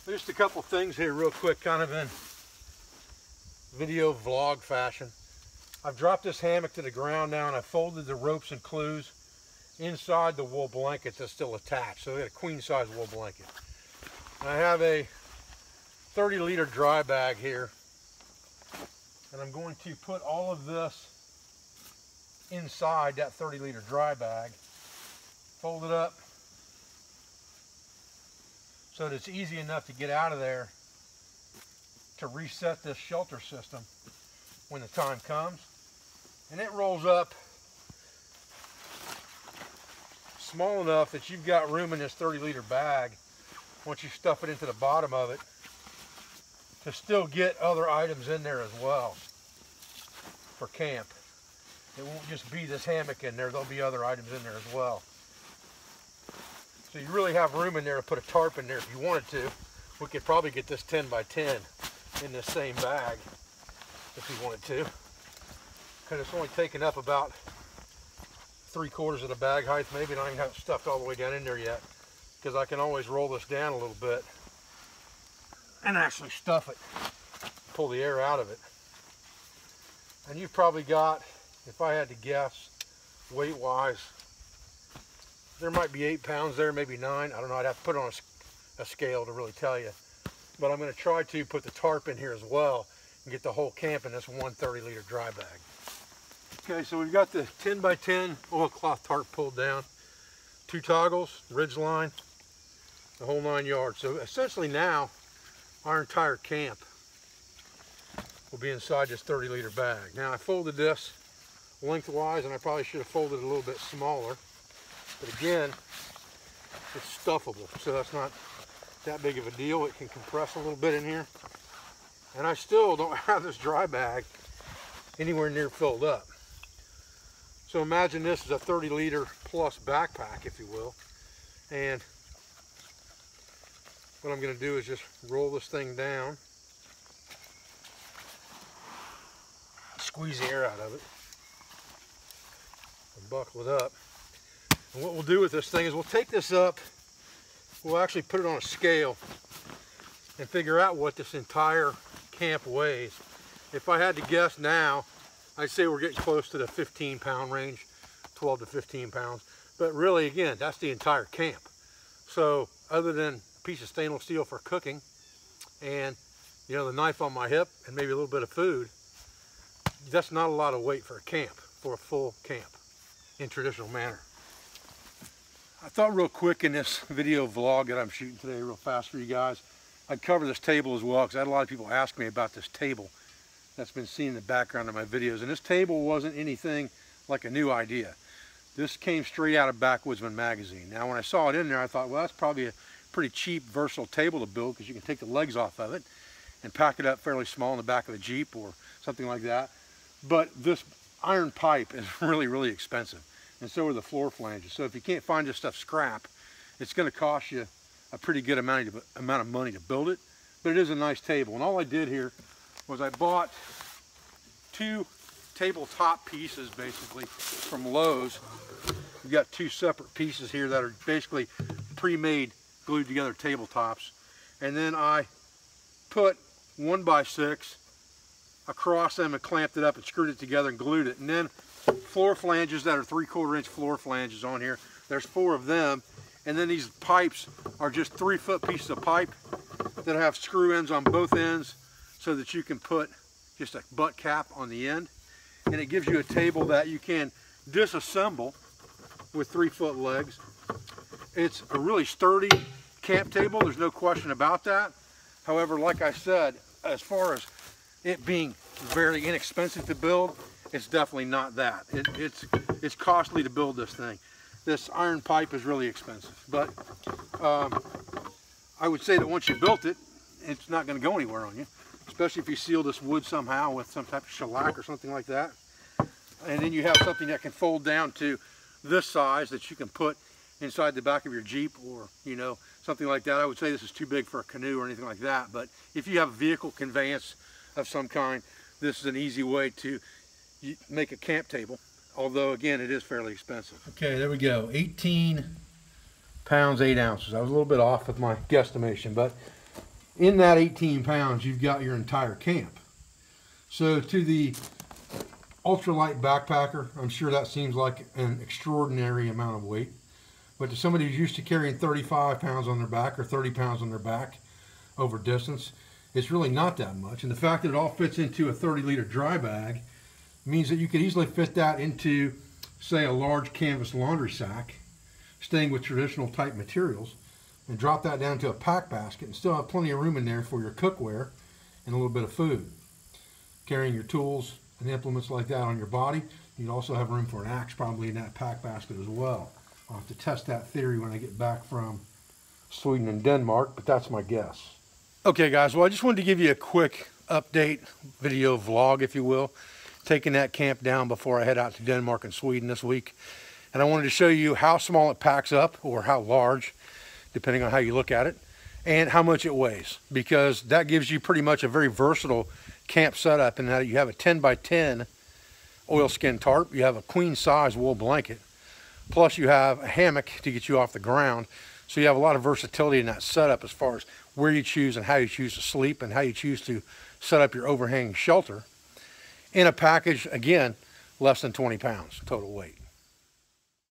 Just a couple things here real quick, kind of in video vlog fashion. I've dropped this hammock to the ground now, and I folded the ropes and clews inside the wool blanket that's still attached. So we got a queen size wool blanket. And I have a 30-liter dry bag here, and I'm going to put all of this inside that 30-liter dry bag, fold it up so that it's easy enough to get out of there to reset this shelter system when the time comes. And it rolls up small enough that you've got room in this 30-liter bag, once you stuff it into the bottom of it, to still get other items in there as well for camp. It won't just be this hammock in there, there'll be other items in there as well. So you really have room in there to put a tarp in there if you wanted to. We could probably get this 10 by 10 in this same bag if you wanted to, because it's only taking up about 3/4 of the bag height, maybe, and I haven't got it stuffed all the way down in there yet, because I can always roll this down a little bit and actually stuff it, pull the air out of it. And you've probably got, if I had to guess, weight wise, there might be 8 pounds there, maybe 9. I don't know, I'd have to put it on a scale to really tell you. But I'm going to try to put the tarp in here as well and get the whole camp in this one 30-liter dry bag. Okay, so we've got the 10 by 10 oilcloth tarp pulled down, 2 toggles, ridge line, the whole 9 yards. So essentially now our entire camp will be inside this 30-liter bag. Now I folded this lengthwise, and I probably should have folded it a little bit smaller, but again, it's stuffable, so that's not that big of a deal. It can compress a little bit in here, and I still don't have this dry bag anywhere near filled up. So imagine this is a 30-liter plus backpack, if you will, and what I'm going to do is just roll this thing down, squeeze the air out of it, and buckle it up. And what we'll do with this thing is we'll take this up, we'll actually put it on a scale and figure out what this entire camp weighs. If I had to guess now, I'd say we're getting close to the 15-pound range, 12 to 15 pounds. But really, again, that's the entire camp. So other than a piece of stainless steel for cooking and, you know, the knife on my hip and maybe a little bit of food, that's not a lot of weight for a camp, for a full camp in traditional manner. I thought real quick in this video vlog that I'm shooting today real fast for you guys, I'd cover this table as well, because I had a lot of people ask me about this table that's been seen in the background of my videos. And this table wasn't anything like a new idea. This came straight out of Backwoodsman magazine. Now when I saw it in there, I thought, well, that's probably a pretty cheap, versatile table to build, because you can take the legs off of it and pack it up fairly small in the back of the Jeep or something like that. But this iron pipe is really, really expensive. And so are the floor flanges. So if you can't find this stuff scrap, it's going to cost you a pretty good amount of money to build it. But it is a nice table. And all I did here was I bought 2 tabletop pieces, basically, from Lowe's. We've got 2 separate pieces here that are basically pre-made, glued together tabletops. And then I put 1x6 across them and clamped it up and screwed it together and glued it. And then floor flanges that are 3/4 inch floor flanges on here. There's 4 of them. And then these pipes are just 3-foot pieces of pipe that have screw ends on both ends, so that you can put just a butt cap on the end. And it gives you a table that you can disassemble with 3-foot legs. It's a really sturdy camp table, there's no question about that. However, like I said, as far as it being very inexpensive to build, it's definitely not that. It's costly to build this thing. This iron pipe is really expensive, but I would say that once you built it, it's not going to go anywhere on you, especially if you seal this wood somehow with some type of shellac or something like that. And then you have something that can fold down to this size that you can put inside the back of your Jeep, or, you know, something like that. I would say this is too big for a canoe or anything like that, but if you have a vehicle conveyance of some kind, this is an easy way to make a camp table, although again it is fairly expensive. Okay, there we go, 18 pounds 8 ounces. I was a little bit off with my guesstimation, but In that 18 pounds, you've got your entire camp. So to the ultralight backpacker, I'm sure that seems like an extraordinary amount of weight. But to somebody who's used to carrying 35 pounds on their back or 30 pounds on their back over distance, it's really not that much. And the fact that it all fits into a 30-liter dry bag means that you could easily fit that into, say, a large canvas laundry sack, staying with traditional type materials, and drop that down to a pack basket and still have plenty of room in there for your cookware and a little bit of food. Carrying your tools and implements like that on your body, you'd also have room for an axe probably in that pack basket as well. I'll have to test that theory when I get back from Sweden and Denmark, but that's my guess. Okay guys, well I just wanted to give you a quick update video vlog, if you will, taking that camp down before I head out to Denmark and Sweden this week. And I wanted to show you how small it packs up, or how large, depending on how you look at it, and how much it weighs, because that gives you pretty much a very versatile camp setup in that you have a 10 by 10 oilskin tarp, you have a queen size wool blanket, plus you have a hammock to get you off the ground. So you have a lot of versatility in that setup as far as where you choose and how you choose to sleep and how you choose to set up your overhanging shelter in a package, again, less than 20 pounds total weight.